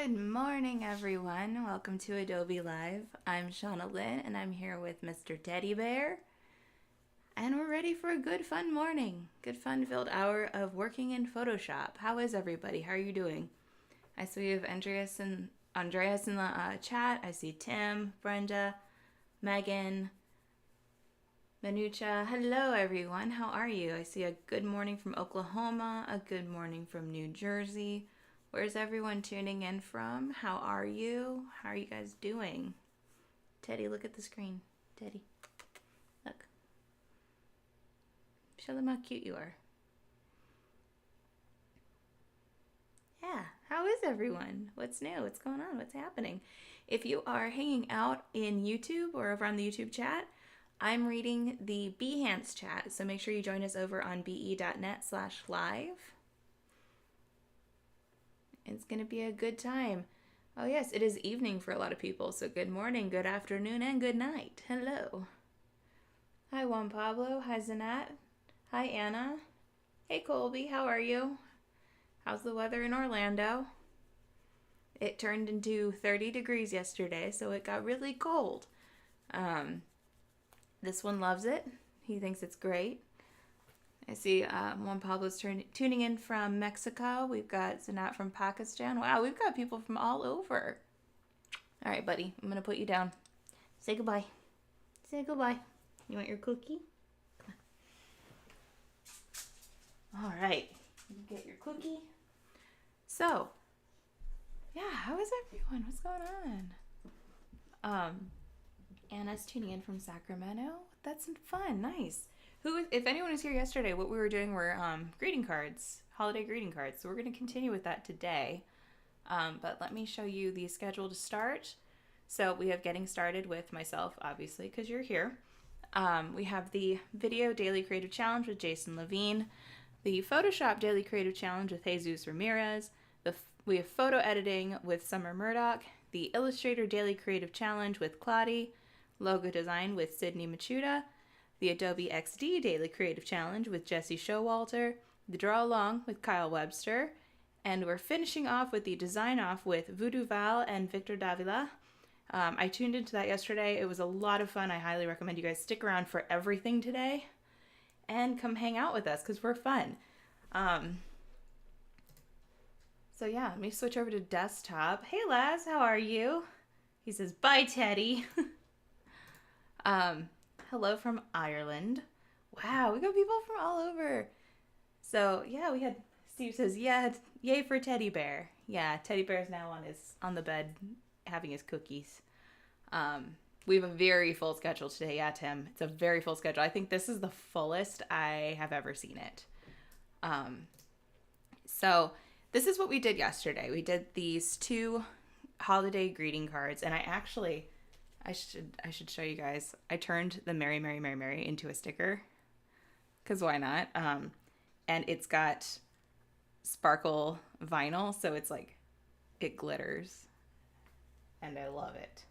Good morning, everyone. Welcome to Adobe Live. I'm Shauna Lynn, and I'm here with Mr. Teddy Bear. And we're ready for a good, fun morning. Good, fun-filled hour of working in Photoshop. How is everybody? How are you doing? I see we have Andreas in the chat. I see Tim, Brenda, Megan, Manucha. Hello, everyone. How are you? I see a good morning from Oklahoma, a good morning from New Jersey. Where's everyone tuning in from? How are you? How are you guys doing? Teddy, look at the screen. Teddy, look. Show them how cute you are. Yeah, how is everyone? What's new? What's going on? What's happening? If you are hanging out in YouTube or over on the YouTube chat, I'm reading the Behance chat, so make sure you join us over on be.net/live. It's going to be a good time. Oh yes, it is evening for a lot of people, so good morning, good afternoon, and good night. Hello. Hi Juan Pablo, hi Zanat, hi Anna. Hey Colby, how are you? How's the weather in Orlando? It turned into 30 degrees yesterday, so it got really cold. This one loves it. He thinks it's great. I see Juan Pablo's tuning in from Mexico. We've got Zanat from Pakistan. Wow, we've got people from all over. All right, buddy, I'm going to put you down. Say goodbye. Say goodbye. You want your cookie? Come on. All right, you get your cookie. So, yeah, how is everyone? What's going on? Anna's tuning in from Sacramento. That's fun. Nice. If anyone was here yesterday, what we were doing were greeting cards, holiday greeting cards. So we're going to continue with that today. But let me show you the schedule to start. So we have getting started with myself, obviously, because you're here. We have the Video Daily Creative Challenge with Jason Levine, the Photoshop Daily Creative Challenge with Jesus Ramirez, we have photo editing with Summer Murdoch, the Illustrator Daily Creative Challenge with Claudia, logo design with Sydney Machuda, the Adobe XD Daily Creative Challenge with Jesse Showalter, the Draw Along with Kyle Webster, and we're finishing off with the Design Off with Voodoo Val and Victor Davila. I tuned into that yesterday. It was a lot of fun. I highly recommend you guys stick around for everything today and come hang out with us because we're fun. So yeah, let me switch over to desktop. Hey Laz, how are you? He says, bye Teddy. Hello from Ireland. Wow, we got people from all over. So yeah, we had Steve says, yeah, yay for Teddy Bear. Yeah, Teddy Bear's now on the bed having his cookies. We have a very full schedule today. Yeah, Tim, it's a very full schedule. I think this is the fullest I have ever seen it. So this is what we did yesterday. We did these 2 holiday greeting cards, and I should show you guys. I turned the Merry, Merry, Merry, Merry into a sticker, because why not? And it's got sparkle vinyl, so it's like, it glitters, and I love it.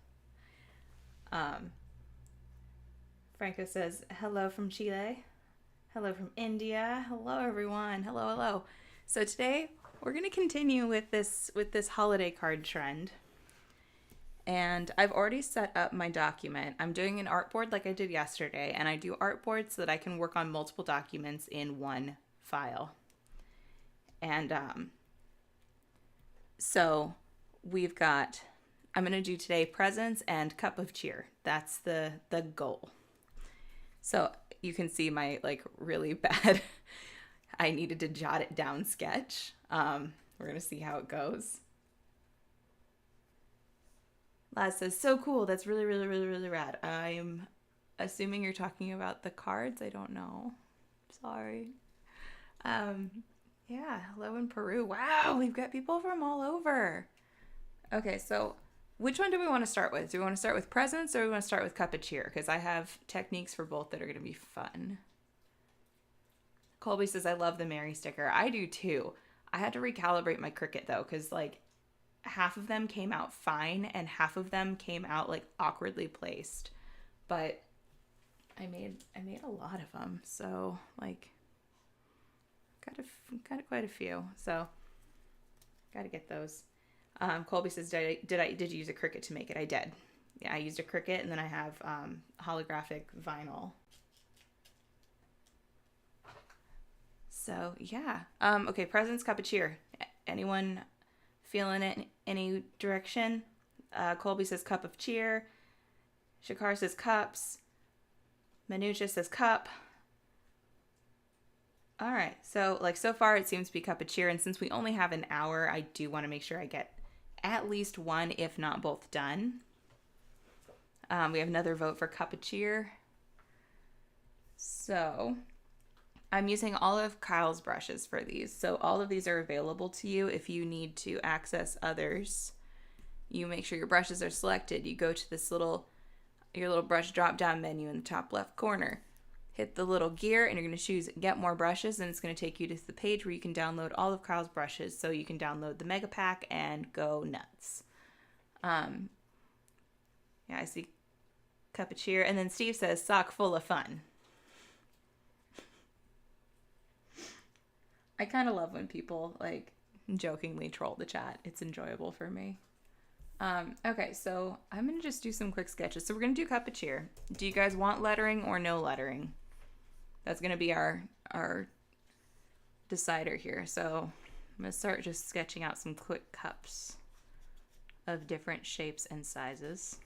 Franco says, hello from Chile. Hello from India. Hello, everyone. Hello, hello. So today, we're going to continue with this holiday card trend. And I've already set up my document. I'm doing an artboard like I did yesterday, and I do artboards so that I can work on multiple documents in one file. And so we've got, I'm going to do today presents and cup of cheer. That's the goal. So you can see my like really bad, I needed to jot it down sketch. We're going to see how it goes. Laz says, so cool. That's really, really, really, really rad. I'm assuming you're talking about the cards. I don't know. Sorry. Yeah, hello in Peru. Wow, we've got people from all over. Okay, so which one do we want to start with? Do we want to start with presents or do we want to start with cup of cheer? Because I have techniques for both that are going to be fun. Colby says, I love the Mary sticker. I do too. I had to recalibrate my Cricut though, because like half of them came out fine and half of them came out like awkwardly placed. But I made a lot of them, so like got quite a few. So got to get those. Colby says, did you use a Cricut to make it? I did. Yeah, I used a Cricut, and then I have holographic vinyl. So yeah. Okay, President's Cup of Cheer. Anyone feeling it in any direction? Colby says cup of cheer. Shakar says cups. Manucha says cup. All right. So so far it seems to be cup of cheer. And since we only have an hour, I do want to make sure I get at least one, if not both, done. We have another vote for cup of cheer. So I'm using all of Kyle's brushes for these. So all of these are available to you if you need to access others. You make sure your brushes are selected. You go to this your little brush drop down menu in the top left corner. Hit the little gear and you're going to choose get more brushes, and it's going to take you to the page where you can download all of Kyle's brushes. So you can download the mega pack and go nuts. Yeah, I see cup of cheer. And then Steve says sock full of fun. I kind of love when people jokingly troll the chat. It's enjoyable for me. Okay, so I'm going to just do some quick sketches. So we're going to do cup of cheer. Do you guys want lettering or no lettering? That's going to be our decider here. So I'm going to start just sketching out some quick cups of different shapes and sizes.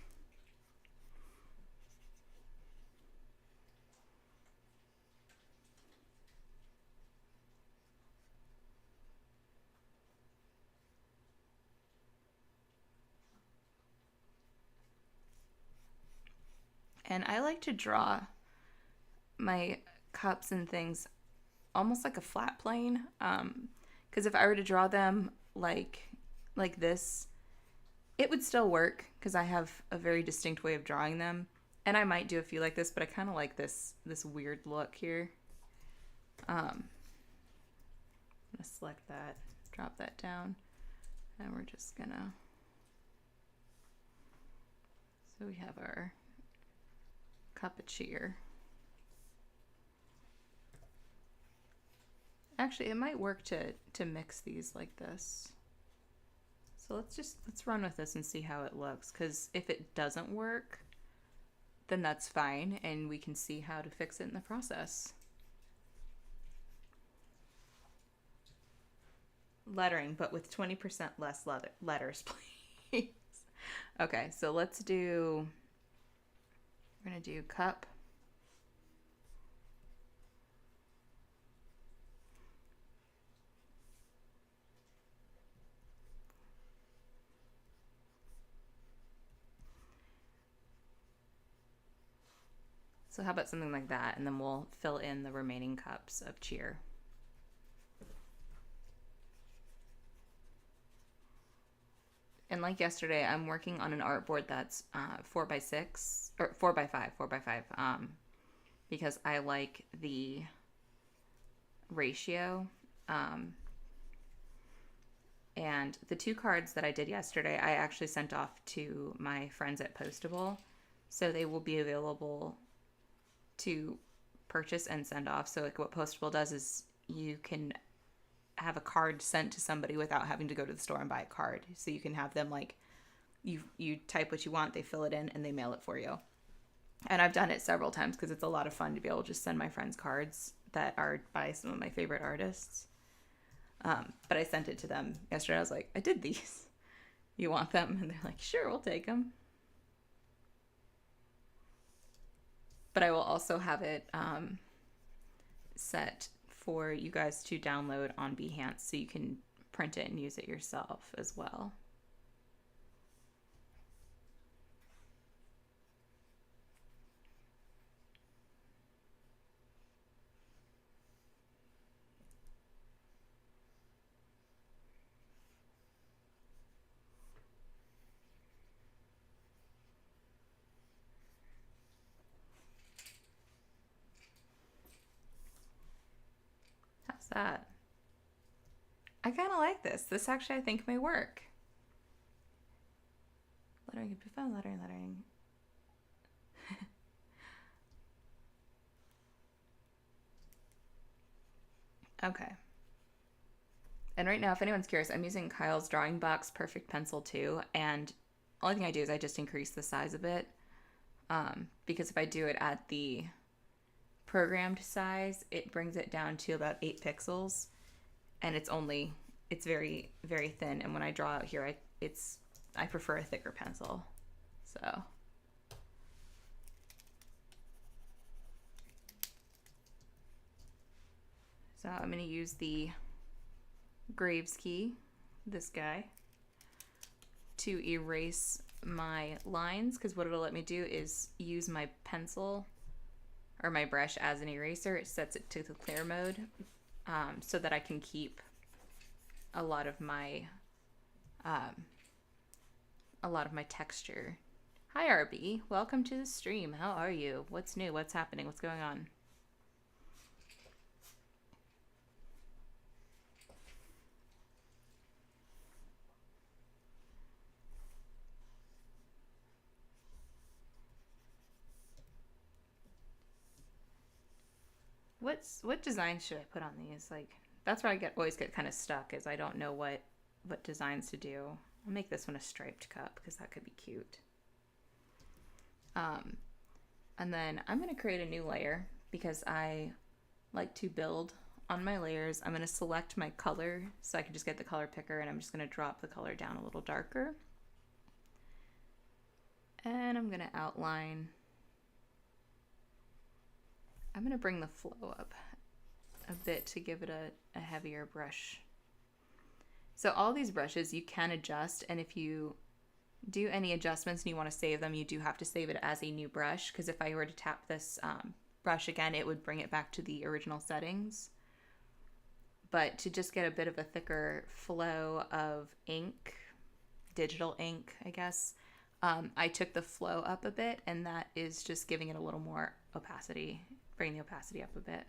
And I like to draw my cups and things almost like a flat plane. Because if I were to draw them like this, it would still work because I have a very distinct way of drawing them. And I might do a few like this, but I kind of like this weird look here. I'm going to select that, drop that down, and we're just going to... So we have our cup of cheer. Actually, it might work to mix these like this. So let's run with this and see how it looks, because if it doesn't work, then that's fine and we can see how to fix it in the process. Lettering, but with 20% less letters, please. Okay, so we're gonna do cup. So how about something like that, and then we'll fill in the remaining cups of cheer. And like yesterday, I'm working on an artboard that's 4x6 or 4x5, because I like the ratio. And the 2 cards that I did yesterday, I actually sent off to my friends at Postable, so they will be available to purchase and send off. So what Postable does is you can have a card sent to somebody without having to go to the store and buy a card. So you can have them you type what you want, they fill it in, and they mail it for you. And I've done it several times because it's a lot of fun to be able to just send my friends cards that are by some of my favorite artists. But I sent it to them yesterday. I was like, I did these. You want them? And they're like, sure, we'll take them. But I will also have it set for you guys to download on Behance so you can print it and use it yourself as well. How's that? I kind of like this. This actually, I think, may work. Lettering could be fun. Lettering. Okay. And right now, if anyone's curious, I'm using Kyle's Drawing Box Perfect Pencil 2, and only thing I do is I just increase the size a bit, because if I do it at the programmed size, it brings it down to about 8 pixels, and it's very, very thin, and when I draw out here, I prefer a thicker pencil, so. So I'm going to use the Graves key, this guy, to erase my lines, because what it'll let me do is use my pencil or my brush as an eraser. It sets it to the clear mode, so that I can keep a lot of my texture. Hi RB, welcome to the stream. How are you? What's new? What's happening? What's going on? What design should I put on these? Like, that's where I always get kind of stuck, is I don't know what designs to do. I'll make this one a striped cup because that could be cute. And then I'm going to create a new layer because I like to build on my layers. I'm going to select my color so I can just get the color picker, and I'm just going to drop the color down a little darker. And I'm going to outline. I'm going to bring the flow up a bit to give it a heavier brush. So all these brushes you can adjust, and if you do any adjustments and you want to save them, you do have to save it as a new brush, because if I were to tap this brush again, it would bring it back to the original settings. But to just get a bit of a thicker flow of ink, digital ink, I guess, I took the flow up a bit, and that is just giving it a little more opacity, bring the opacity up a bit.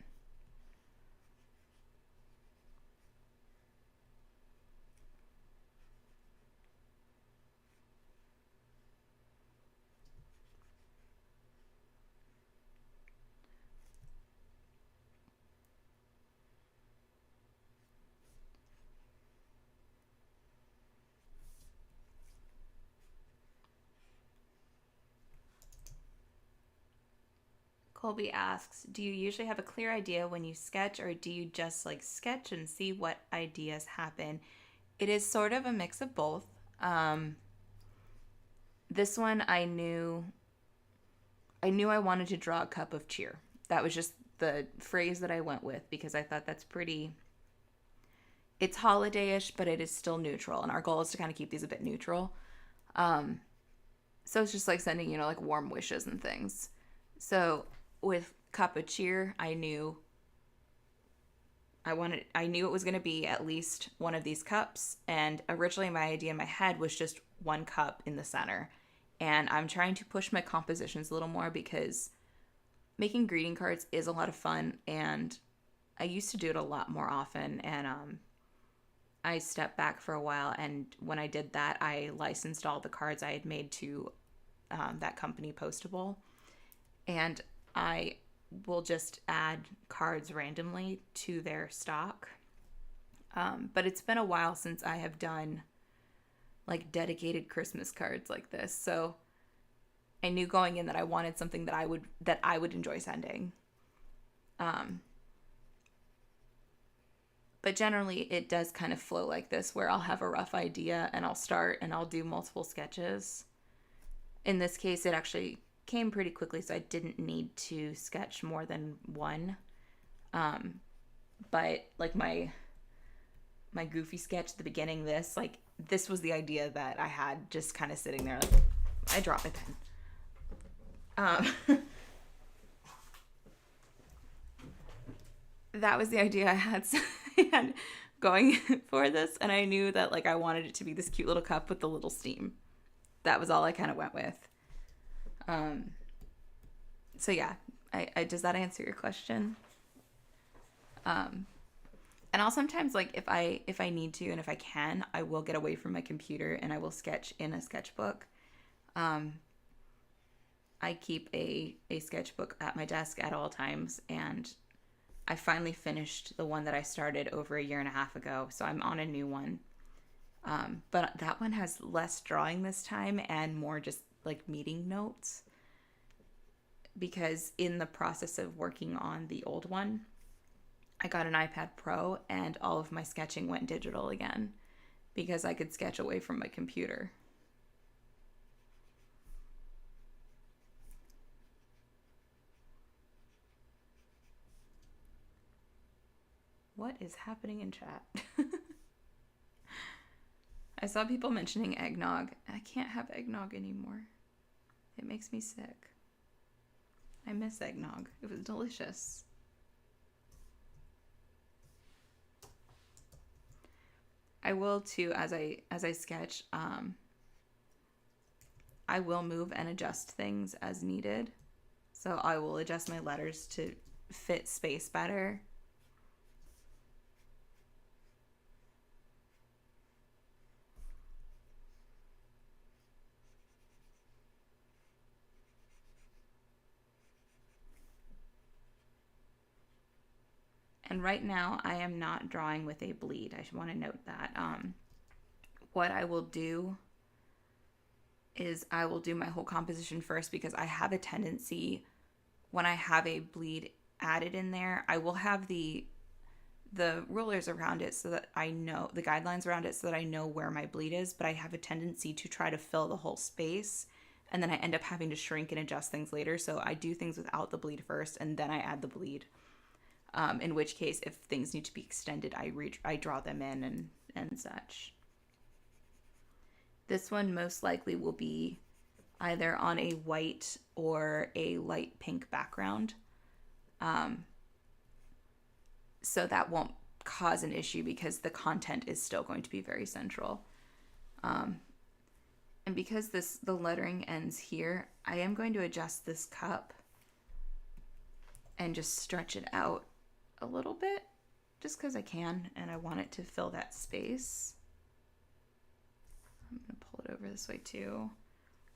Colby asks, do you usually have a clear idea when you sketch, or do you just like sketch and see what ideas happen? It is sort of a mix of both. This one I knew I wanted to draw a cup of cheer. That was just the phrase that I went with, because I thought that's pretty, it's holiday-ish, but it is still neutral, and our goal is to kind of keep these a bit neutral. So it's just like sending, like warm wishes and things. So with cup of cheer, I knew it was going to be at least one of these cups, and originally my idea in my head was just one cup in the center. And I'm trying to push my compositions a little more, because making greeting cards is a lot of fun, and I used to do it a lot more often, and I stepped back for a while, and when I did that, I licensed all the cards I had made to that company, Postable, and I will just add cards randomly to their stock. But it's been a while since I have done like dedicated Christmas cards like this. So I knew going in that I wanted something that I would enjoy sending. But generally it does kind of flow like this, where I'll have a rough idea and I'll start and I'll do multiple sketches. In this case, it actually came pretty quickly, so I didn't need to sketch more than one. But like my goofy sketch at the beginning, this was the idea that I had just kind of sitting there. Like, I dropped my pen. That was the idea I had going for this, and I knew that like I wanted it to be this cute little cup with the little steam. That was all I kind of went with. So yeah, I does that answer your question? And I'll sometimes, like, if I need to and if I can, I will get away from my computer and I will sketch in a sketchbook. I keep a sketchbook at my desk at all times, and I finally finished the one that I started over a year and a half ago, so I'm on a new one. But that one has less drawing this time and more just like meeting notes, because in the process of working on the old one, I got an iPad Pro and all of my sketching went digital again because I could sketch away from my computer. What is happening in chat? I saw people mentioning eggnog. I can't have eggnog anymore. It makes me sick. I miss eggnog. It was delicious. I will too, as I sketch, I will move and adjust things as needed. So I will adjust my letters to fit space better. And right now I am not drawing with a bleed. I should want to note that. What I will do is I will do my whole composition first, because I have a tendency when I have a bleed added in there, I will have the rulers around it so that I know, the guidelines around it so that I know where my bleed is, but I have a tendency to try to fill the whole space, and then I end up having to shrink and adjust things later. So I do things without the bleed first, and then I add the bleed. In which case, if things need to be extended, I draw them in and such. This one most likely will be either on a white or a light pink background. So that won't cause an issue because the content is still going to be very central. And because the lettering ends here, I am going to adjust this cup and just stretch it out a little bit, just because I can and I want it to fill that space. I'm going to pull it over this way too.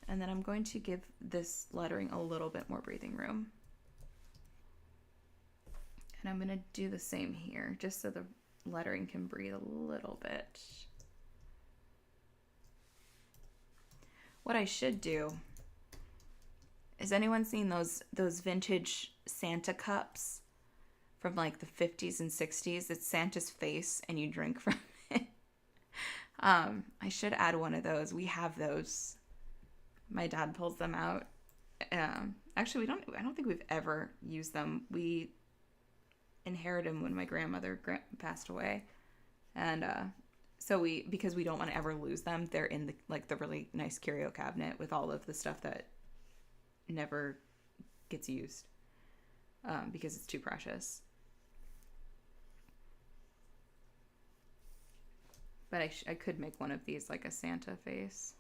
And then I'm going to give this lettering a little bit more breathing room. And I'm going to do the same here, just so the lettering can breathe a little bit. What I should do, is anyone seen those vintage Santa cups from like the 50s and 60s? It's Santa's face and you drink from it. I should add one of those. We have those. My dad pulls them out. Actually, I don't think we've ever used them. We inherited them when my grandmother passed away. And so because we don't want to ever lose them, they're in the really nice curio cabinet with all of the stuff that never gets used, because it's too precious. But I could make one of these like a Santa face.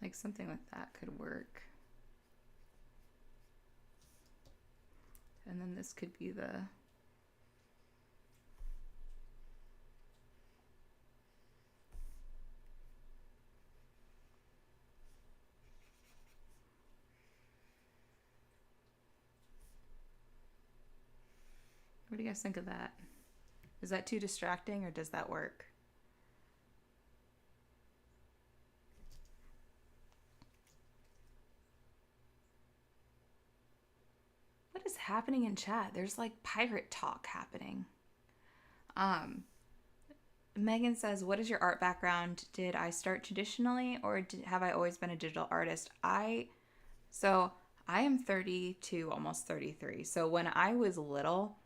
Like something like that could work. And then this could be the What do you guys think of that? Is that too distracting or does that work? What is happening in chat? There's like pirate talk happening. Megan says, what is your art background? Did I start traditionally or have I always been a digital artist? So I am 32, almost 33. So when I was little,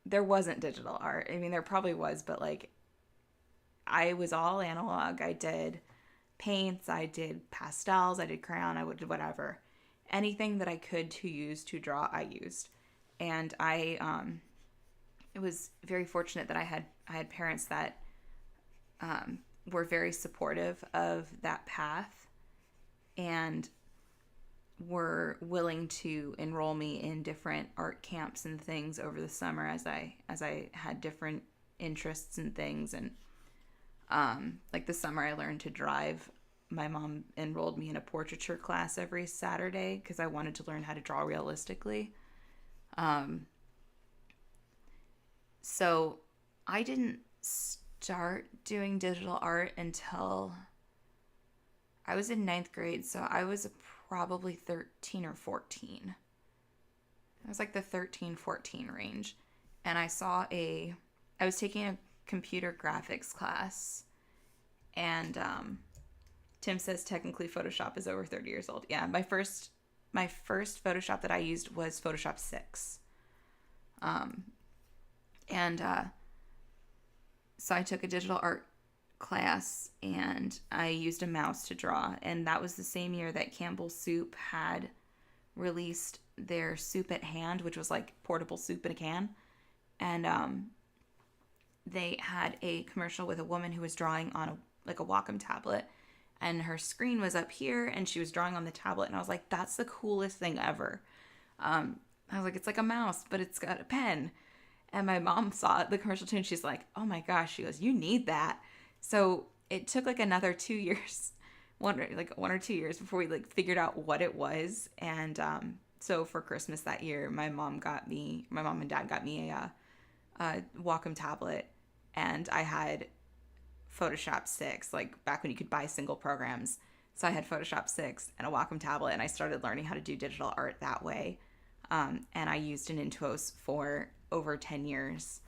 there wasn't digital art. I mean, there probably was, but like I was all analog. I did paints, I did pastels, I did crayon, I did whatever. Anything that I could to use to draw, I used. And it was very fortunate that I had parents that were very supportive of that path and were willing to enroll me in different art camps and things over the summer as I had different interests and things. And like the summer I learned to drive. My mom enrolled me in a portraiture class every Saturday because I wanted to learn how to draw realistically. So I didn't start doing digital art until I was in 9th grade. So I was probably 13 or 14. It was like the 13, 14 range. And I was taking a computer graphics class. And Tim says technically Photoshop is over 30 years old. Yeah, my first Photoshop that I used was Photoshop 6. So I took a digital art class and I used a mouse to draw. And that was the same year that Campbell's Soup had released their Soup at Hand, which was like portable soup in a can. And they had a commercial with a woman who was drawing on a Wacom tablet. And her screen was up here and she was drawing on the tablet. And I was like, that's the coolest thing ever. I was like, it's like a mouse, but it's got a pen. And my mom saw the commercial too, and she's like, oh my gosh, she goes, you need that. So it took like another 2 years, one or 2 years before we like figured out what it was. And so for Christmas that year, my mom and dad got me a Wacom tablet, and I had Photoshop 6, like back when you could buy single programs. So I had Photoshop 6 and a Wacom tablet, and I started learning how to do digital art that way. And I used an Intuos for over 10 years.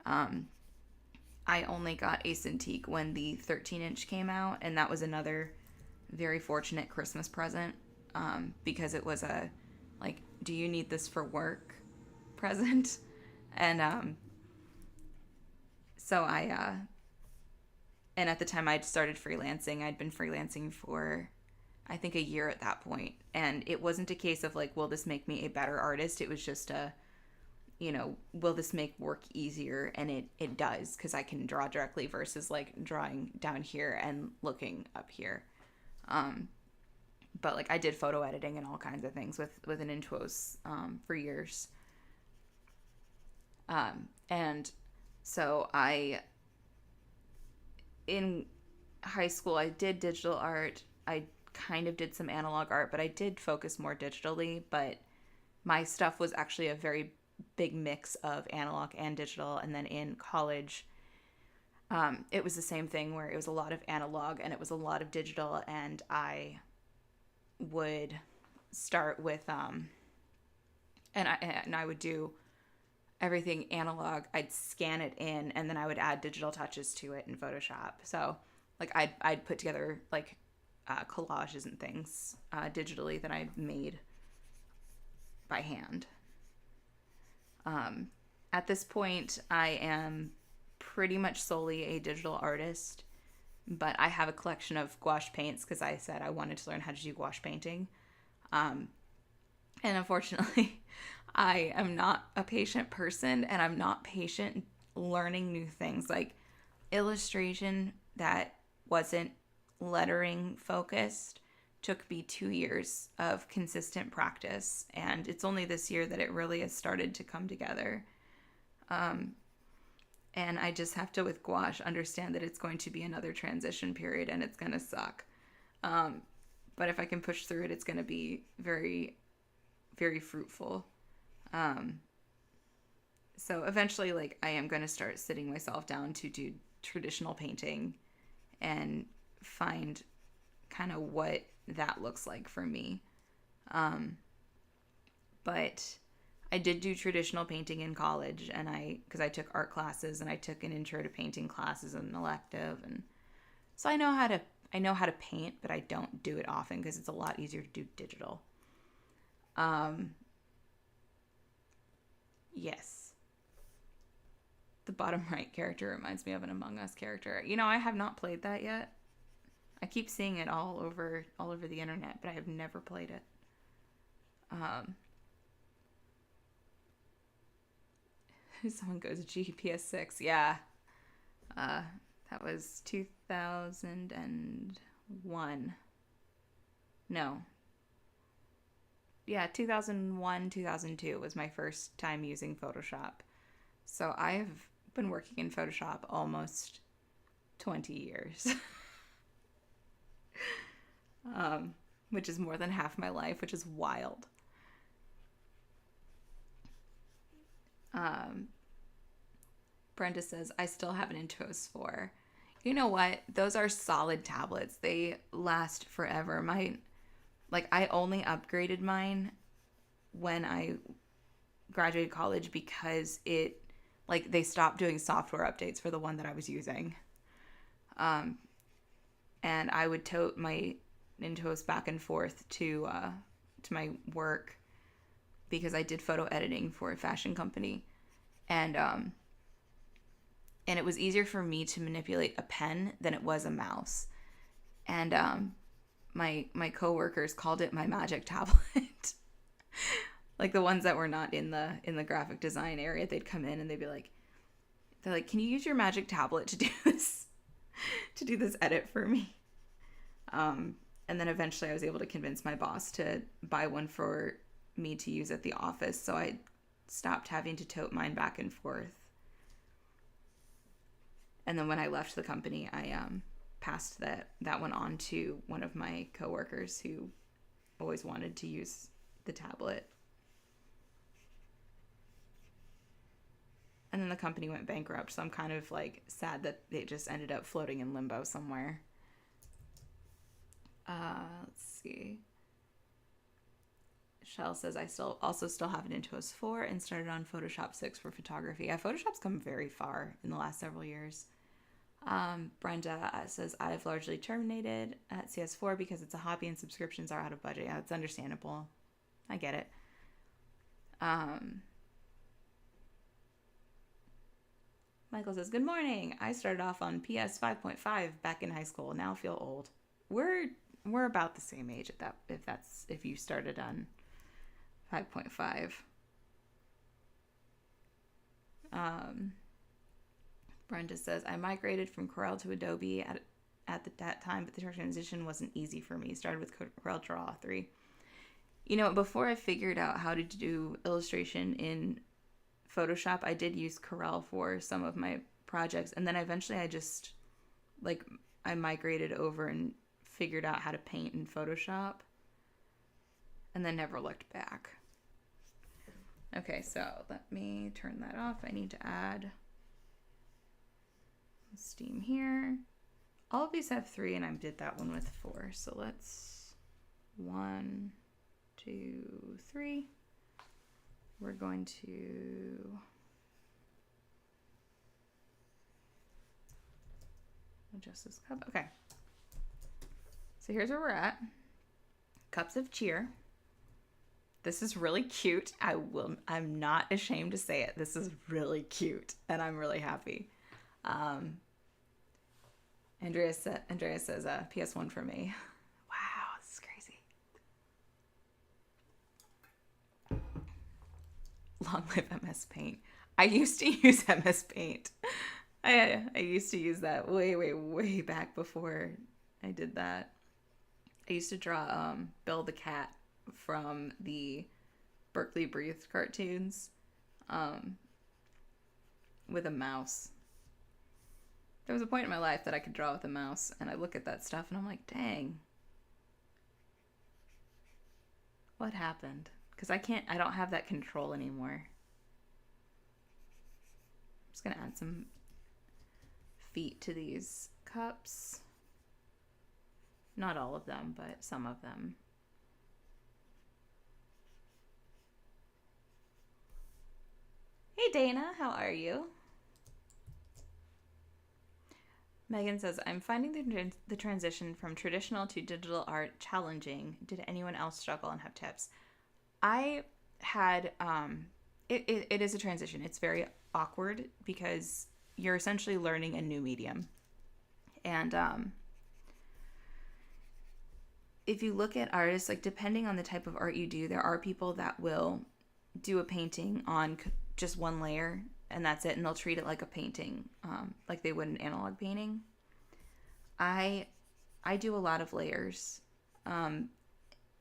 I only got a Cintiq when the 13-inch came out, and that was another very fortunate Christmas present, because it was a, like, do you need this for work present? And so and at the time I'd started freelancing. I'd been freelancing for, I think, a year at that point. And it wasn't a case of like, will this make me a better artist? It was just will this make work easier? And it does, because I can draw directly versus like drawing down here and looking up here. But like I did photo editing and all kinds of things with an Intuos for years. And so in high school, I did digital art. I kind of did some analog art, but I did focus more digitally. But my stuff was actually a very big mix of analog and digital. And then in college, it was the same thing where it was a lot of analog and it was a lot of digital. And I would start with, and I would do everything analog. I'd scan it in, and then I would add digital touches to it in Photoshop. So like I'd put together like collages and things digitally that I made by hand. At this point, I am pretty much solely a digital artist, but I have a collection of gouache paints because I said I wanted to learn how to do gouache painting. And unfortunately, I am not a patient person, and I'm not patient learning new things. Like illustration that wasn't lettering focused took me 2 years of consistent practice, and it's only this year that it really has started to come together. And I just have to, with gouache, understand that it's going to be another transition period and it's going to suck. But if I can push through it, it's going to be very, very fruitful. So eventually, like, I am going to start sitting myself down to do traditional painting and find kind of what that looks like for me. But I did do traditional painting in college, and because I took art classes and I took an intro to painting class as an elective, and so I know how to paint, but I don't do it often because it's a lot easier to do digital. Yes. The bottom right character reminds me of an Among Us character. I have not played that yet. I keep seeing it all over the internet, but I have never played it. Someone goes GPS 6. Yeah. That was 2001. No. Yeah, 2001, 2002 was my first time using Photoshop. So I've been working in Photoshop almost 20 years. Which is more than half my life, which is wild. Brenda says, I still have an Intuos 4. You know what? Those are solid tablets. They last forever. I only upgraded mine when I graduated college because they stopped doing software updates for the one that I was using. And I would tote my Intuos back and forth to my work because I did photo editing for a fashion company. And it was easier for me to manipulate a pen than it was a mouse. And my coworkers called it my magic tablet. Like the ones that were not in the graphic design area, they'd come in and they'd be like, can you use your magic tablet to do this edit for me? And then eventually I was able to convince my boss to buy one for me to use at the office, so I stopped having to tote mine back and forth. And then when I left the company, I passed that one on to one of my coworkers who always wanted to use the tablet. And then the company went bankrupt, so I'm kind of sad that it just ended up floating in limbo somewhere. Let's see. Shell says, I still have an Intuos 4 and started on Photoshop 6 for photography. Yeah, Photoshop's come very far in the last several years. Brenda says, I've largely terminated at CS4 because it's a hobby and subscriptions are out of budget. Yeah, it's understandable. I get it. Michael says, good morning. I started off on PS 5.5 back in high school. Now feel old. We're about the same age at that, if you started on 5.5. Brenda says, I migrated from Corel to Adobe at that time, but the transition wasn't easy for me. Started with Corel Draw 3. Before I figured out how to do illustration in Photoshop, I did use Corel for some of my projects, and then eventually I just I migrated over and figured out how to paint in Photoshop, and then never looked back. Okay, so let me turn that off. I need to add Steam here. All of these have 3, and I did that one with 4. So let's 1, 2, 3. We're going to adjust this cup. Okay. So here's where we're at. Cups of cheer. This is really cute. I'm not ashamed to say it. This is really cute, and I'm really happy. Andrea says PS1 for me. Wow, this is crazy. Long live MS Paint. I used to use MS Paint. I used to use that way back before I did that. I used to draw Bill the Cat from the Berkeley Breathed cartoons with a mouse. There was a point in my life that I could draw with a mouse, and I look at that stuff and I'm like, dang, what happened? Because I don't have that control anymore. I'm just gonna add some feet to these cups. Not all of them, but some of them. Hey Dana, how are you? Megan says, I'm finding the transition from traditional to digital art challenging. Did anyone else struggle and have tips? I had, it is a transition. It's very awkward because you're essentially learning a new medium. And if you look at artists, like depending on the type of art you do, there are people that will do a painting on just one layer and that's it, and they'll treat it like a painting, like they would an analog painting. I do a lot of layers.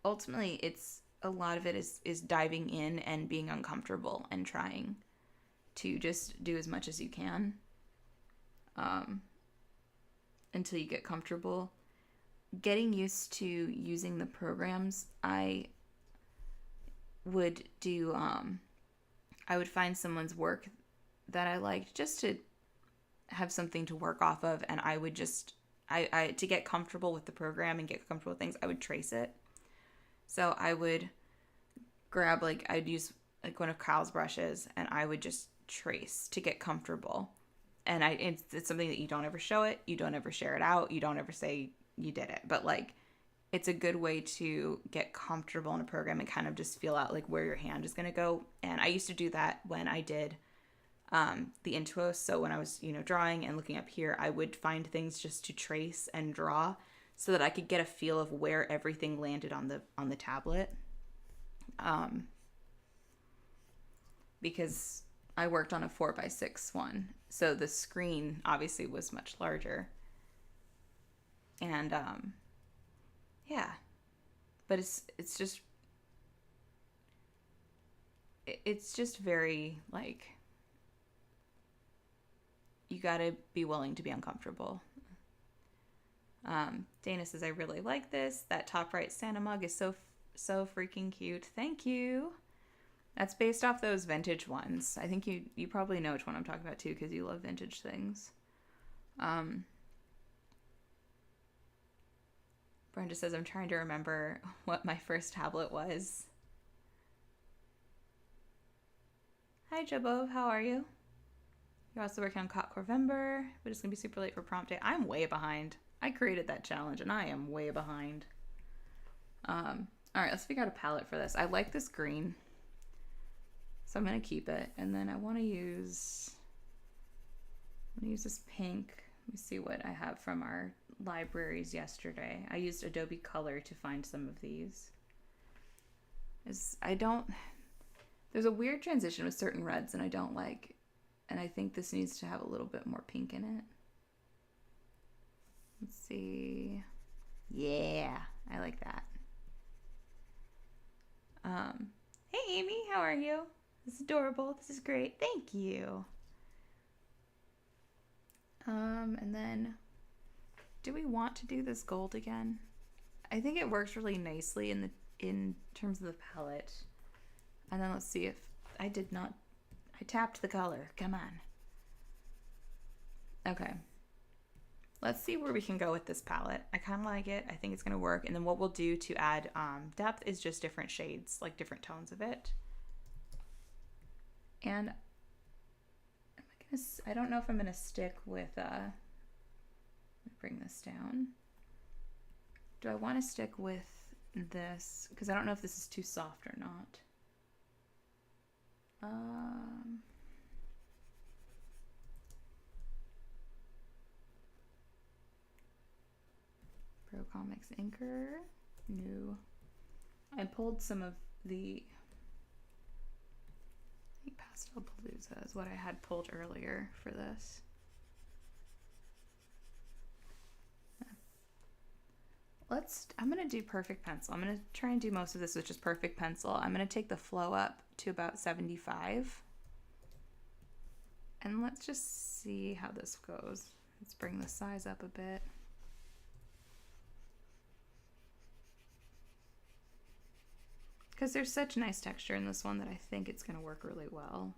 Ultimately, it's a lot of it is diving in and being uncomfortable and trying to just do as much as you can until you get comfortable. Getting used to using the programs, I would do, I would find someone's work that I liked just to have something to work off of, and I would just, I to get comfortable with the program and get comfortable with things, I would trace it. So I would grab, like, I'd use like one of Kyle's brushes, and I would just trace to get comfortable. And it's something that you don't ever show it, you don't ever share it out, you don't ever say you did it, but like it's a good way to get comfortable in a program and kind of just feel out like where your hand is going to go. And I used to do that when I did the intro. So when I was, drawing and looking up here, I would find things just to trace and draw so that I could get a feel of where everything landed on the tablet. Because I worked on a 4x6 one, so the screen obviously was much larger. And yeah, but it's just very, like, you gotta be willing to be uncomfortable. Dana says, I really like this. That top right Santa mug is so freaking cute. Thank you. That's based off those vintage ones. I think you probably know which one I'm talking about too, because you love vintage things. Brenda says, I'm trying to remember what my first tablet was. Hi, Jabbo. How are you? You're also working on Corvember, but it's going to be super late for prompt day. I'm way behind. I created that challenge, and I am way behind. All right, let's figure out a palette for this. I like this green, so I'm going to keep it. And then I want to use this pink. Let me see what I have from our libraries yesterday. I used Adobe Color to find some of these. There's a weird transition with certain reds and I don't like, and I think this needs to have a little bit more pink in it. Let's see. Yeah, I like that. Hey Amy, how are you? This is adorable. This is great. Thank you. And then, do we want to do this gold again? I think it works really nicely in terms of the palette. And then let's see if I tapped the color. Come on. Okay. Let's see where we can go with this palette. I kind of like it. I think it's going to work. And then what we'll do to add depth is just different shades, like different tones of it. And I don't know if I'm going to stick with, let me bring this down. Do I want to stick with this? Because I don't know if this is too soft or not. Pro Comics Inker. No. I pulled some of the, I think Pastel Palooza is what I had pulled earlier for this. I'm going to do Perfect Pencil. I'm going to try and do most of this with just Perfect Pencil. I'm going to take the flow up to about 75. And let's just see how this goes. Let's bring the size up a bit. Because there's such nice texture in this one that I think it's going to work really well.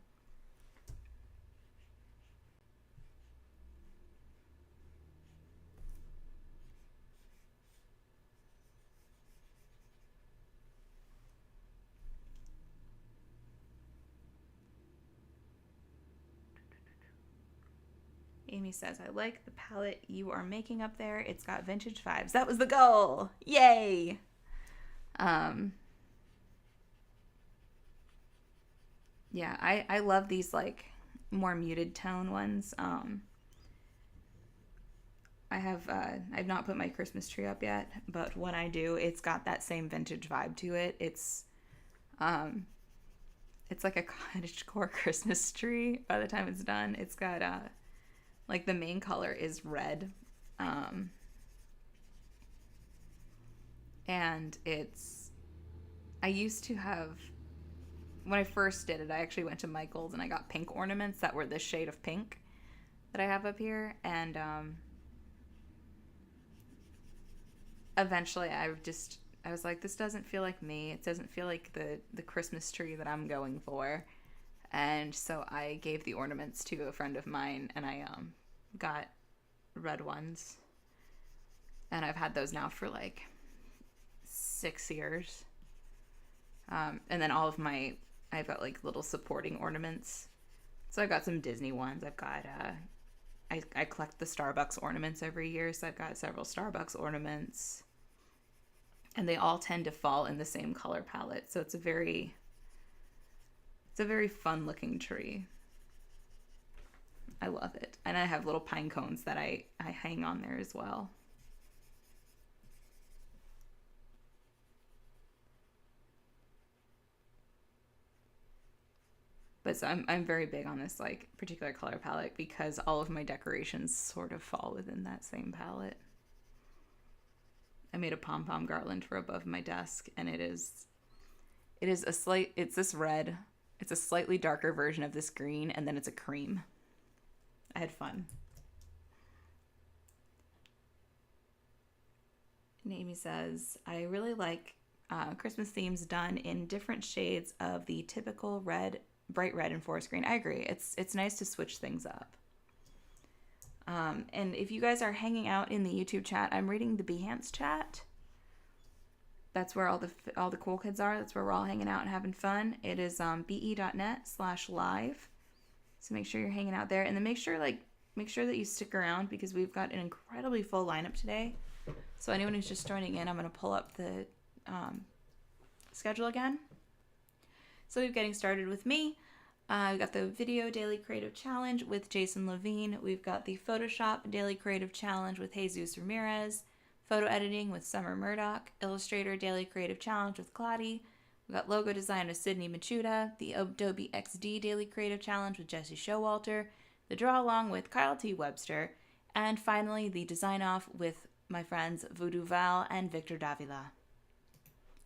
Amy says, I like the palette you are making up there. It's got vintage vibes. That was the goal. Yay. Yeah, I love these like more muted tone ones. I've not put my Christmas tree up yet, but when I do, it's got that same vintage vibe to it. It's like a cottagecore Christmas tree by the time it's done. It's got like the main color is red. And I used to have, when I first did it, I actually went to Michael's and I got pink ornaments that were this shade of pink that I have up here. And eventually I was like, this doesn't feel like me. It doesn't feel like the Christmas tree that I'm going for. And so I gave the ornaments to a friend of mine, and I got red ones. And I've had those now for like 6 years. And then I've got like little supporting ornaments. So I've got some Disney ones. I've got, I collect the Starbucks ornaments every year. So I've got several Starbucks ornaments. And they all tend to fall in the same color palette. So it's a very fun looking tree. I love it. And I have little pine cones that I hang on there as well. But so I'm very big on this like particular color palette because all of my decorations sort of fall within that same palette. I made a pom-pom garland for above my desk, and it's this red. It's a slightly darker version of this green, and then it's a cream. I had fun. And Amy says, I really like Christmas themes done in different shades of the typical red, bright red and forest green. I agree. It's nice to switch things up. And if you guys are hanging out in the YouTube chat, I'm reading the Behance chat. That's where all the cool kids are. That's where we're all hanging out and having fun. It is be.net/live. So make sure you're hanging out there, and then make sure that you stick around because we've got an incredibly full lineup today. So anyone who's just joining in, I'm going to pull up the schedule again. So we're getting started with me. We've got the Video Daily Creative Challenge with Jason Levine. We've got the Photoshop Daily Creative Challenge with Jesus Ramirez. Photo Editing with Summer Murdoch. Illustrator Daily Creative Challenge with Claudia. We've got Logo Design with Sydney Machuda. The Adobe XD Daily Creative Challenge with Jesse Showalter. The Draw Along with Kyle T. Webster. And finally, the Design Off with my friends Voodoo Val and Victor Davila.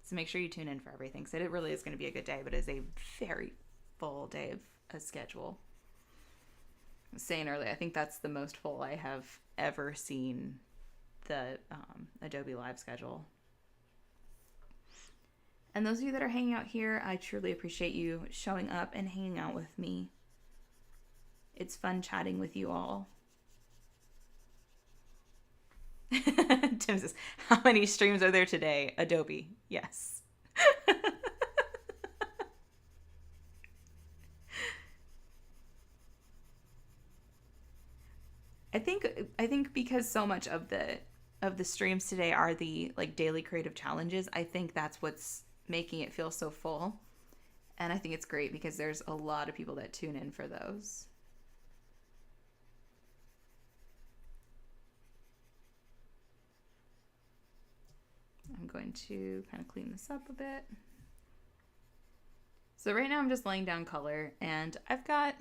So make sure you tune in for everything. So it really is going to be a good day, but it's a very full day of a schedule. I was saying earlier, I think that's the most full I have ever seen the Adobe Live schedule. And those of you that are hanging out here, I truly appreciate you showing up and hanging out with me. It's fun chatting with you all. Tim says, how many streams are there today? Adobe, yes. I think because so much of the streams today are the like daily creative challenges, I think that's what's making it feel so full. And I think it's great because there's a lot of people that tune in for those. I'm going to kind of clean this up a bit. So right now I'm just laying down color, and I've got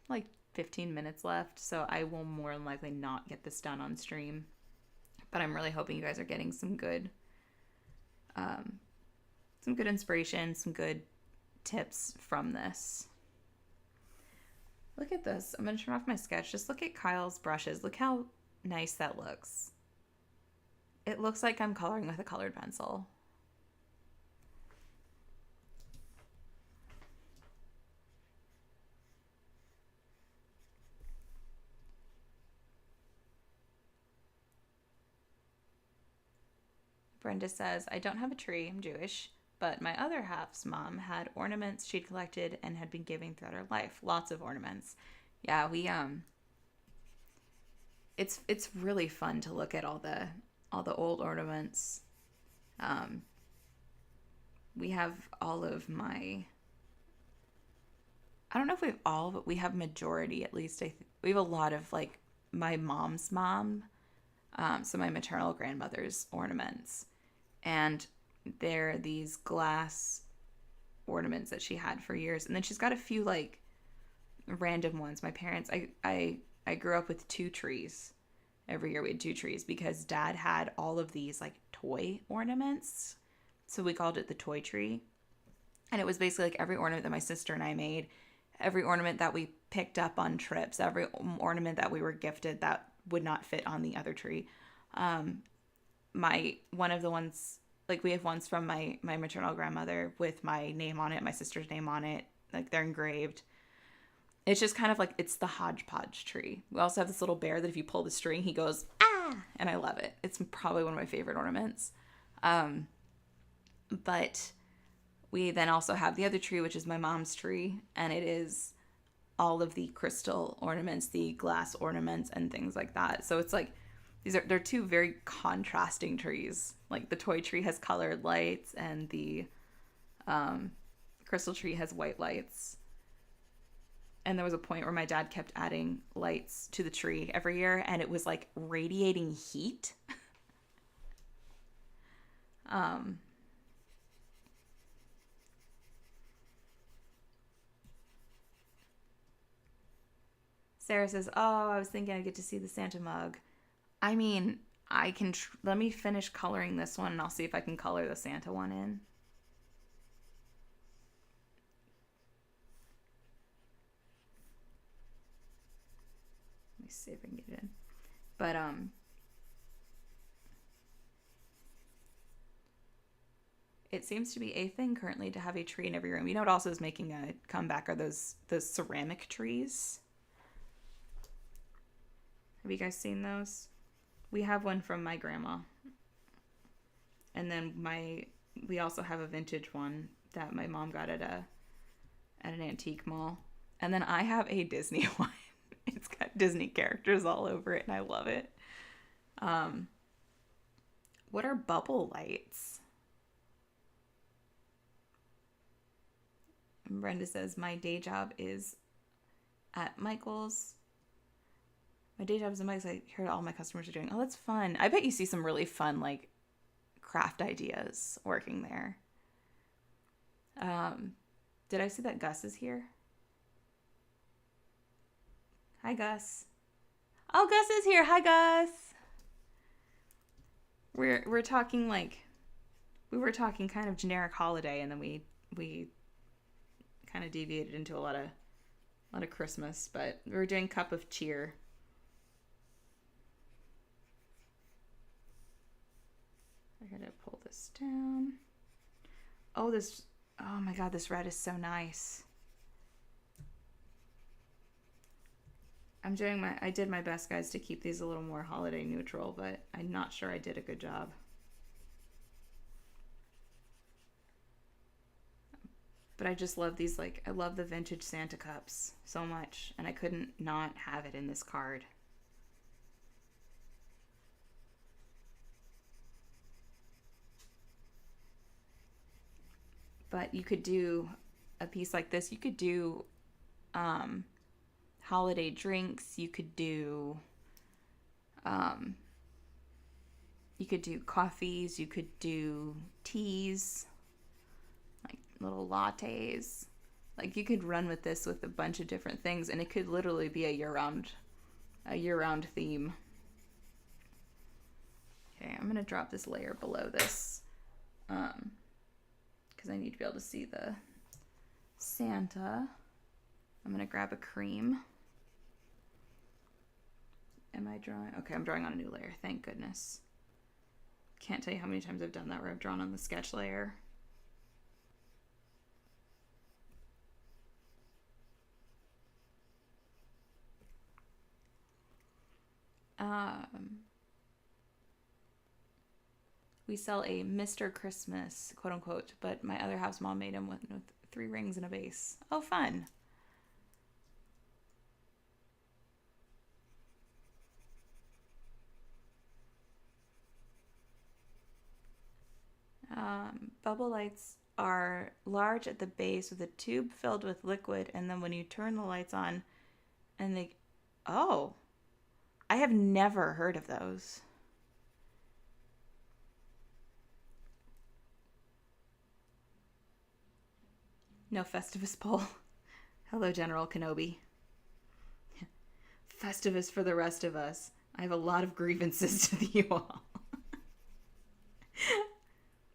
like 15 minutes left, so I will more than likely not get this done on stream. But I'm really hoping you guys are getting some good inspiration, some good tips from this. Look at this. I'm going to turn off my sketch. Just look at Kyle's brushes. Look how nice that looks. It looks like I'm coloring with a colored pencil. Brenda says, I don't have a tree, I'm Jewish, but my other half's mom had ornaments she'd collected and had been giving throughout her life. Lots of ornaments. Yeah, we it's really fun to look at all the old ornaments. We have all of my, I don't know if we have all, but we have majority at least. We have a lot of like my mom's mom So my maternal grandmother's ornaments. And they're these glass ornaments that she had for years. And then she's got a few like random ones. My parents, I grew up with 2 trees. Every year we had 2 trees because Dad had all of these like toy ornaments. So we called it the toy tree. And it was basically like every ornament that my sister and I made, every ornament that we picked up on trips, every ornament that we were gifted that would not fit on the other tree. One of the ones, like we have ones from my maternal grandmother with my name on it, my sister's name on it, like they're engraved. It's just kind of like, it's the hodgepodge tree. We also have this little bear that if you pull the string, he goes, ah, and I love it. It's probably one of my favorite ornaments. But we then also have the other tree, which is my mom's tree, and it is all of the crystal ornaments, the glass ornaments, and things like that. So it's like, they're 2 very contrasting trees. Like the toy tree has colored lights, and the crystal tree has white lights. And there was a point where my dad kept adding lights to the tree every year, and it was like radiating heat. Sarah says, oh, I was thinking I'd get to see the Santa mug. I mean, I can, let me finish coloring this one and I'll see if I can color the Santa one in. Let me see if I can get it in. But, it seems to be a thing currently to have a tree in every room. You know what also is making a comeback are those ceramic trees. Have you guys seen those? We have one from my grandma. And then we also have a vintage one that my mom got at an antique mall. And then I have a Disney one. It's got Disney characters all over it and I love it. What are bubble lights? And Brenda says, my day job is at Michael's. My day job is at Michael's. I hear all my customers are doing. Oh, that's fun. I bet you see some really fun, like, craft ideas working there. Did I see that Gus is here? Hi, Gus. Oh, Gus is here. Hi, Gus. We're talking like, we were talking kind of generic holiday, and then we kind of deviated into a lot of Christmas, but we were doing Cup of Cheer. I gotta pull this down. Oh my god, this red is so nice. I did my best, guys, to keep these a little more holiday neutral, but I'm not sure I did a good job. But I just love these, like, I love the vintage Santa cups so much, and I couldn't not have it in this card. But you could do a piece like this. You could do holiday drinks. You could do coffees. You could do teas, like little lattes. Like you could run with this with a bunch of different things, and it could literally be a year-round theme. Okay, I'm gonna drop this layer below this. Because I need to be able to see the Santa. I'm going to grab a cream. Am I drawing? Okay, I'm drawing on a new layer. Thank goodness. Can't tell you how many times I've done that where I've drawn on the sketch layer. We sell a Mr. Christmas, quote unquote, but my other house mom made him with 3 rings and a base. Oh, fun. Bubble lights are large at the base with a tube filled with liquid, and then when you turn the lights on, and oh, I have never heard of those. No Festivus poll. Hello, General Kenobi. Festivus for the rest of us. I have a lot of grievances with you all.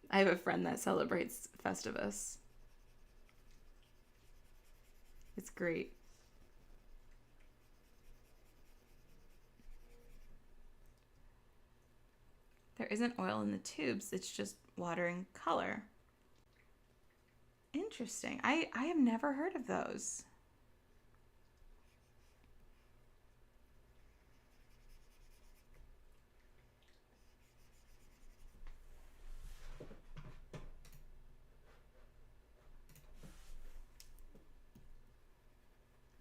I have a friend that celebrates Festivus. It's great. There isn't oil in the tubes. It's just water and color. Interesting. I have never heard of those.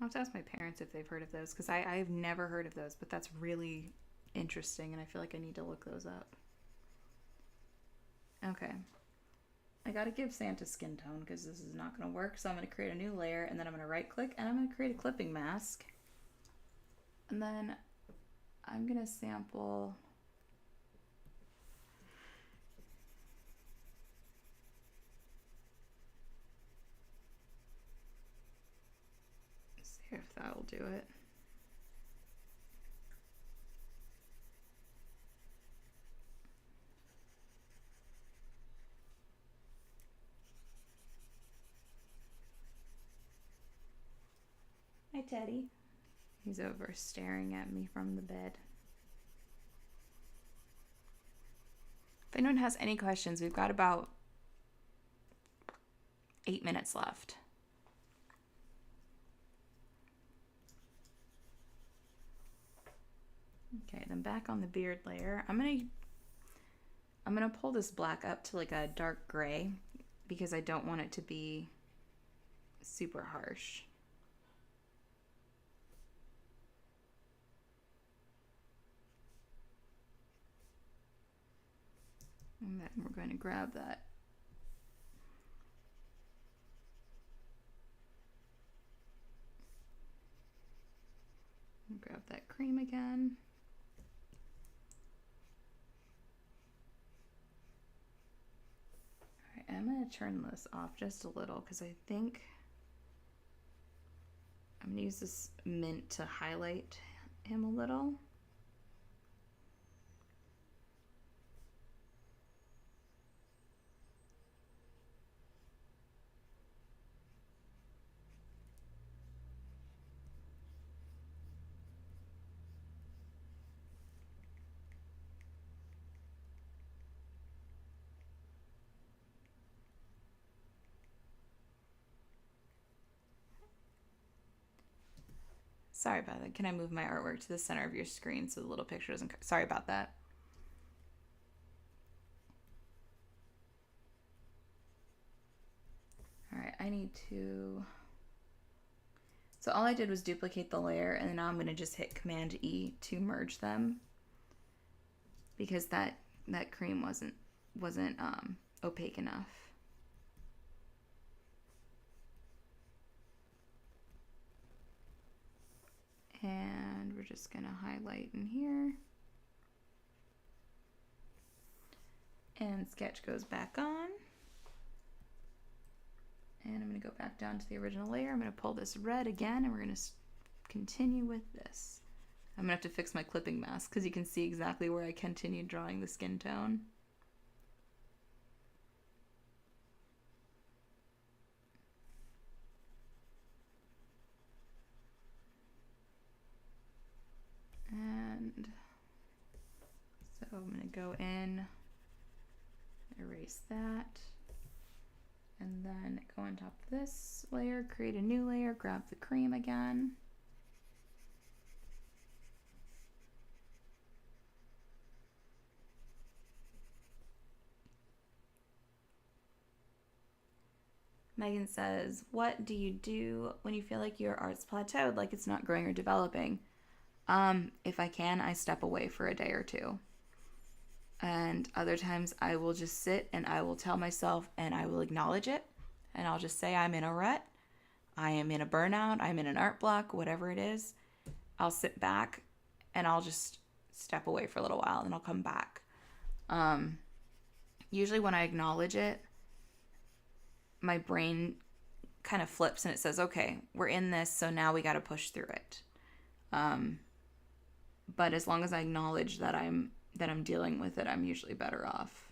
I'll have to ask my parents if they've heard of those, because I've never heard of those, but that's really interesting, and I feel like I need to look those up. Okay. I gotta give Santa skin tone, because this is not going to work, so I'm going to create a new layer, and then I'm going to right click, and I'm going to create a clipping mask. And then I'm going to sample... see if that'll do it. Hi, Teddy. He's over staring at me from the bed. If anyone has any questions, we've got about 8 minutes left. Okay, then back on the beard layer, I'm gonna pull this black up to like a dark gray because I don't want it to be super harsh. And then we're going to grab that. And grab that cream again. All right, I'm going to turn this off just a little because I think I'm going to use this mint to highlight him a little. Sorry about that. Can I move my artwork to the center of your screen so the little picture doesn't... Sorry about that. All right, I need to... So all I did was duplicate the layer, and now I'm going to just hit Command E to merge them because that cream wasn't opaque enough. And we're just going to highlight in here. And sketch goes back on. And I'm going to go back down to the original layer. I'm going to pull this red again, and we're going to continue with this. I'm going to have to fix my clipping mask because you can see exactly where I continued drawing the skin tone. And so I'm going to go in, erase that, and then go on top of this layer, create a new layer, grab the cream again. Megan says, what do you do when you feel like your art's plateaued, like it's not growing or developing? If I can, I step away for a day or two. And other times I will just sit and I will tell myself and I will acknowledge it. And I'll just say I'm in a rut. I am in a burnout. I'm in an art block, whatever it is. I'll sit back and I'll just step away for a little while and I'll come back. Usually when I acknowledge it, my brain kind of flips and it says, okay, we're in this, so now we got to push through it. But as long as I acknowledge that I'm dealing with it, I'm usually better off.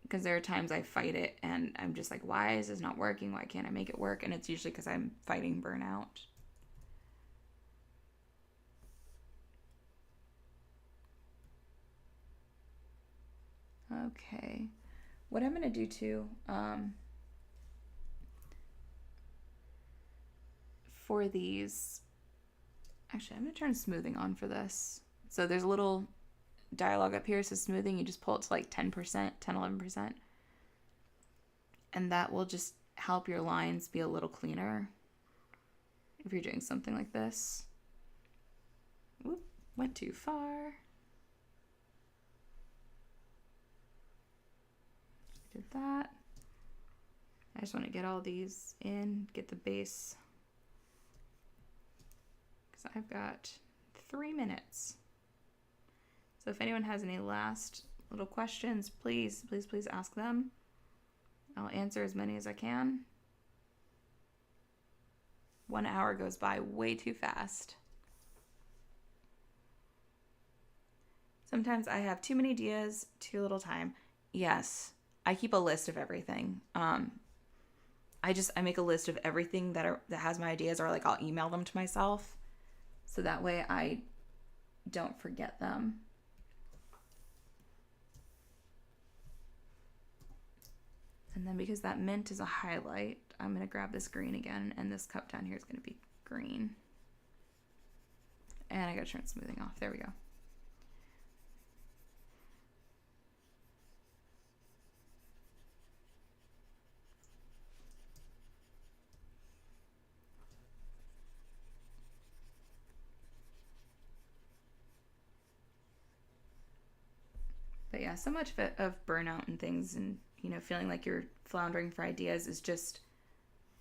Because there are times I fight it and I'm just like, why is this not working? Why can't I make it work? And it's usually because I'm fighting burnout. Okay. What I'm going to do too, for these, actually, I'm going to turn smoothing on for this. So there's a little dialogue up here. It says smoothing. You just pull it to like 10%, 11%. And that will just help your lines be a little cleaner if you're doing something like this. Whoop, went too far. Did that. I just want to get all these in, get the base. Because I've got 3 minutes. So if anyone has any last little questions, please ask them. I'll answer as many as I can. 1 hour goes by way too fast. Sometimes I have too many ideas, too little time. Yes, I keep a list of everything. I make a list of everything that has my ideas, or like I'll email them to myself, so that way I don't forget them. And then because that mint is a highlight, I'm going to grab this green again, and this cup down here is going to be green. And I got to turn smoothing off. There we go. But yeah, so much of burnout and things, and feeling like you're floundering for ideas is just,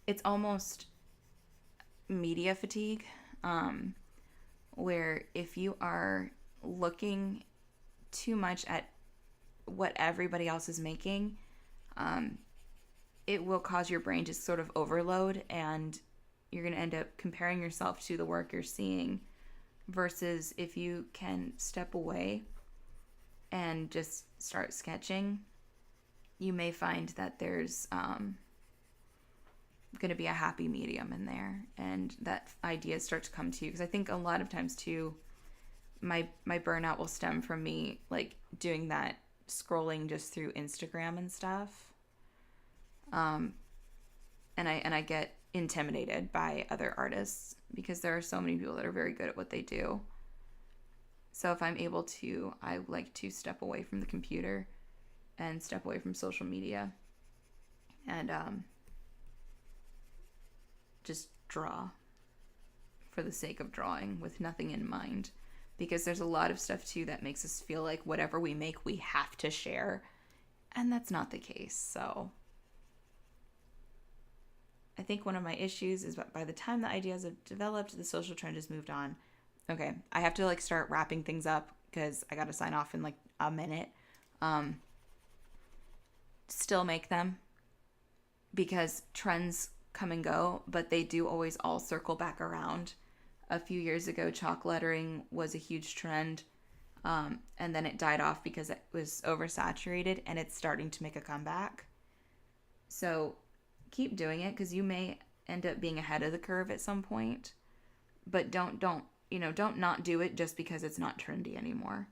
it's almost media fatigue, where if you are looking too much at what everybody else is making, it will cause your brain to sort of overload, and you're going to end up comparing yourself to the work you're seeing, versus if you can step away and just start sketching, you may find that there's going to be a happy medium in there, and that ideas start to come to you. Because I think a lot of times too, my burnout will stem from me like doing that scrolling just through Instagram and stuff, and I get intimidated by other artists because there are so many people that are very good at what they do. So if I'm able to, I like to step away from the computer and step away from social media and just draw for the sake of drawing with nothing in mind. Because there's a lot of stuff too that makes us feel like whatever we make, we have to share. And that's not the case. So I think one of my issues is that by the time the ideas have developed, the social trend has moved on. Okay, I have to like start wrapping things up because I got to sign off in like a minute. Still make them because trends come and go, but they do always all circle back around. A few years ago, chalk lettering was a huge trend, and then it died off because it was oversaturated, and it's starting to make a comeback. So keep doing it because you may end up being ahead of the curve at some point, but don't not do it just because it's not trendy anymore.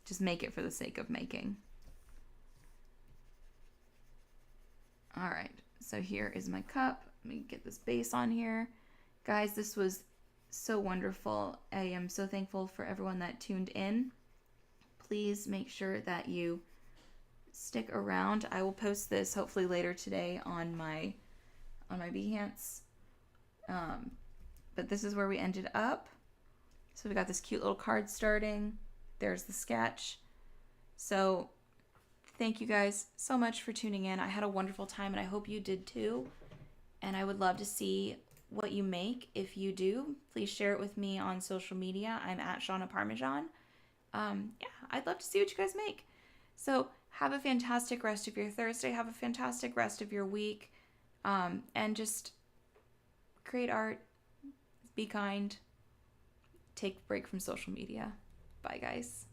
Just make it for the sake of making. All right, so here is my cup. Let me get this base on here. Guys, this was so wonderful. I am so thankful for everyone that tuned in. Please make sure that you stick around. I will post this hopefully later today on my Behance. But this is where we ended up. So we got this cute little card starting. There's the sketch. So thank you guys so much for tuning in. I had a wonderful time, and I hope you did too. And I would love to see what you make. If you do, please share it with me on social media. I'm at Shauna Parmesan. I'd love to see what you guys make. So have a fantastic rest of your Thursday. Have a fantastic rest of your week. And just create art. Be kind. Take a break from social media. Bye, guys.